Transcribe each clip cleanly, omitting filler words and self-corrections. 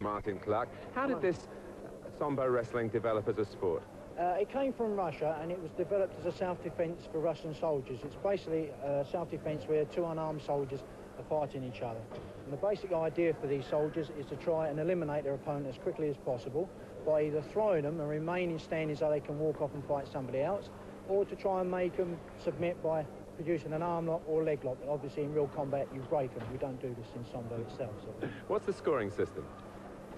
Martin Clark. How did this Sambo wrestling develop as a sport? It came from Russia, and it was developed as a self-defense for Russian soldiers. It's basically self-defense where two unarmed soldiers are fighting each other. And the basic idea for these soldiers is to try and eliminate their opponent as quickly as possible by either throwing them and remaining standing so they can walk off and fight somebody else, or to try and make them submit by producing an arm lock or leg lock. Obviously, in real combat, you break them. We don't do this in Sambo itself. So. What's the scoring system?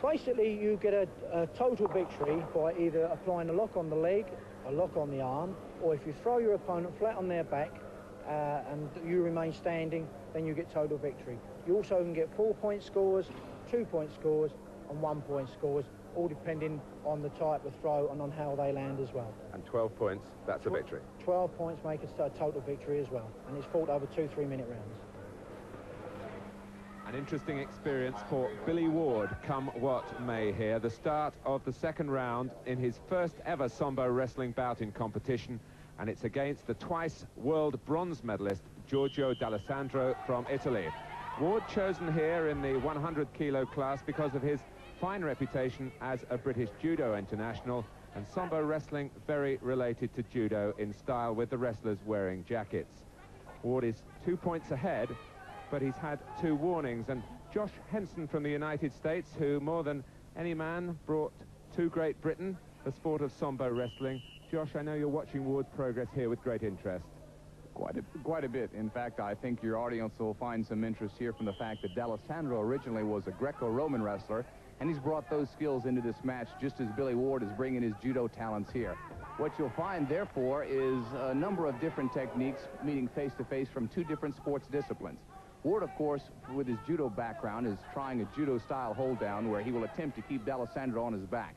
Basically, you get a total victory by either applying a lock on the leg, a lock on the arm, or if you throw your opponent flat on their back and you remain standing, then you get total victory. You also can get 4-point scores, 2-point scores, and 1-point scores, all depending on the type of throw and on how they land as well. And 12 points, that's a victory. 12 points make it a total victory as well, and it's fought over 2 3-minute rounds. An interesting experience for Billy Ward, come what may here. The start of the second round in his first ever Sambo wrestling bout in competition, and it's against the twice world bronze medalist Giorgio D'Alessandro from Italy. Ward chosen here in the 100-kilo class because of his fine reputation as a British judo international, and Sambo wrestling very related to judo in style, with the wrestlers wearing jackets. Ward is 2 points ahead, but he's had 2 warnings, and Josh Henson from the United States, who more than any man brought to Great Britain the sport of Sambo wrestling. Josh, I know you're watching Ward's progress here with great interest. Quite a bit. In fact, I think your audience will find some interest here from the fact that D'Alessandro originally was a Greco-Roman wrestler, and he's brought those skills into this match just as Billy Ward is bringing his judo talents here. What you'll find, therefore, is a number of different techniques meeting face-to-face from 2 different sports disciplines. Ward, of course, with his judo background, is trying a judo-style hold-down where he will attempt to keep D'Alessandro on his back.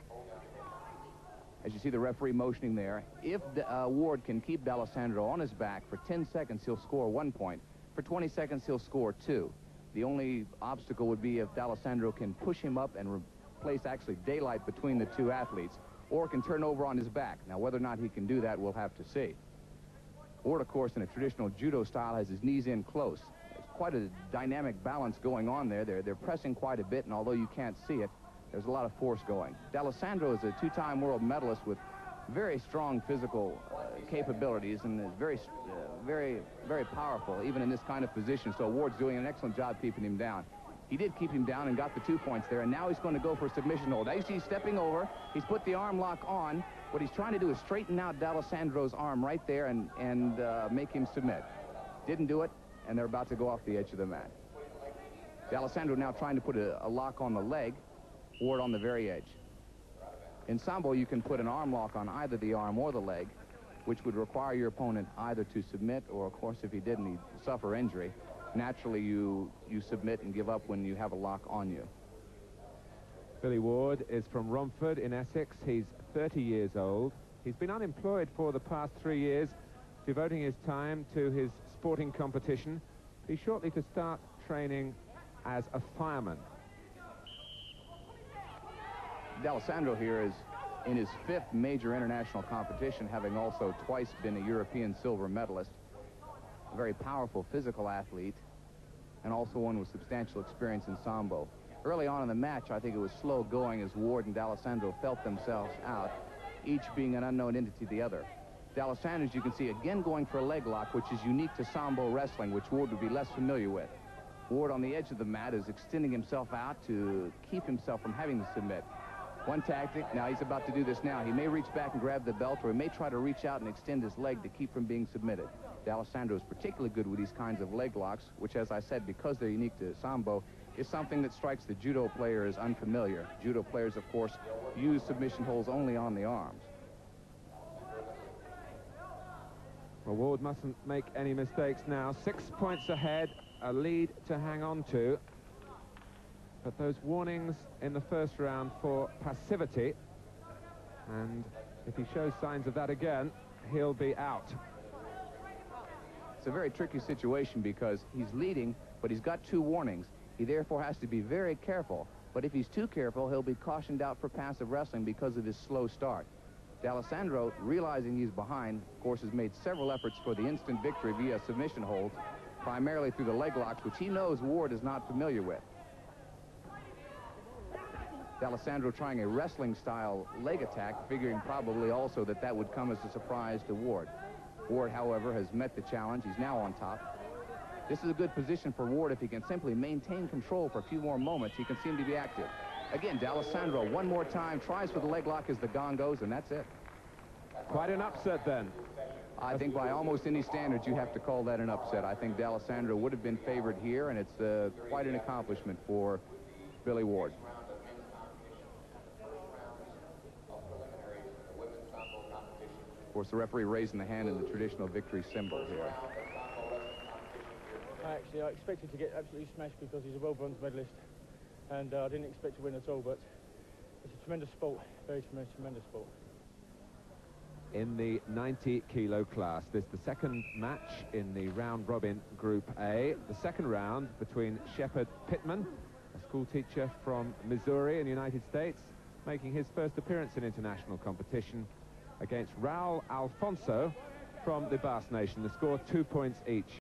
As you see the referee motioning there, if Ward can keep D'Alessandro on his back for 10 seconds, he'll score 1 point. For 20 seconds, he'll score 2. The only obstacle would be if D'Alessandro can push him up and place actually daylight between the 2 athletes, or can turn over on his back. Now, whether or not he can do that, we'll have to see. Ward, of course, in a traditional judo style, has his knees in close. There's quite a dynamic balance going on there. They're pressing quite a bit, and although you can't see it, there's a lot of force going. D'Alessandro is a 2-time world medalist with very strong physical capabilities, and is very powerful, even in this kind of position. So Ward's doing an excellent job keeping him down. He did keep him down and got the 2 points there, and now he's going to go for a submission hold. Now you see he's stepping over. He's put the arm lock on. What he's trying to do is straighten out D'Alessandro's arm right there and make him submit. Didn't do it, and they're about to go off the edge of the mat. D'Alessandro now trying to put a lock on the leg, Ward on the very edge. In Sambo, you can put an arm lock on either the arm or the leg, which would require your opponent either to submit, or, of course, if he didn't, he'd suffer injury. Naturally, you submit and give up when you have a lock on you. Billy Ward is from Romford in Essex. He's 30 years old. He's been unemployed for the past 3 years, devoting his time to his sporting competition. He's shortly to start training as a fireman. D'Alessandro here is in his 5th major international competition, having also twice been a European silver medalist. A very powerful physical athlete, and also one with substantial experience in Sambo. Early on in the match, I think it was slow going as Ward and D'Alessandro felt themselves out, each being an unknown entity to the other. D'Alessandro, as you can see, again going for a leg lock, which is unique to Sambo wrestling, which Ward would be less familiar with. Ward on the edge of the mat is extending himself out to keep himself from having to submit. One tactic, now he's about to do this now. He may reach back and grab the belt, or he may try to reach out and extend his leg to keep from being submitted. D'Alessandro is particularly good with these kinds of leg locks, which, as I said, because they're unique to Sambo, is something that strikes the judo player as unfamiliar. Judo players, of course, use submission holds only on the arms. Well, Ward mustn't make any mistakes now. 6 points ahead, a lead to hang on to. But those warnings in the first round for passivity, and if he shows signs of that again, he'll be out. It's a very tricky situation because he's leading, but he's got 2 warnings. He therefore has to be very careful. But if he's too careful, he'll be cautioned out for passive wrestling because of his slow start. D'Alessandro, realizing he's behind, of course, has made several efforts for the instant victory via submission holds, primarily through the leg locks, which he knows Ward is not familiar with. D'Alessandro trying a wrestling-style leg attack, figuring probably also that that would come as a surprise to Ward. Ward, however, has met the challenge. He's now on top. This is a good position for Ward. If he can simply maintain control for a few more moments, he can seem to be active. Again, D'Alessandro one more time, tries for the leg lock as the gong goes, and that's it. Quite an upset then. I think by almost any standards, you have to call that an upset. I think D'Alessandro would have been favored here, and it's quite an accomplishment for Billy Ward. Of course, the referee raising the hand in the traditional victory symbol here. I expected to get absolutely smashed because he's a world bronze medalist, and I didn't expect to win at all, but it's a tremendous sport, very tremendous sport. In the 90-kilo class, this is the second match in the round-robin Group A. The second round between Shepard Pittman, a school teacher from Missouri in the United States, making his first appearance in international competition, against Raul Alfonso from the Basque Nation. The score 2 points each.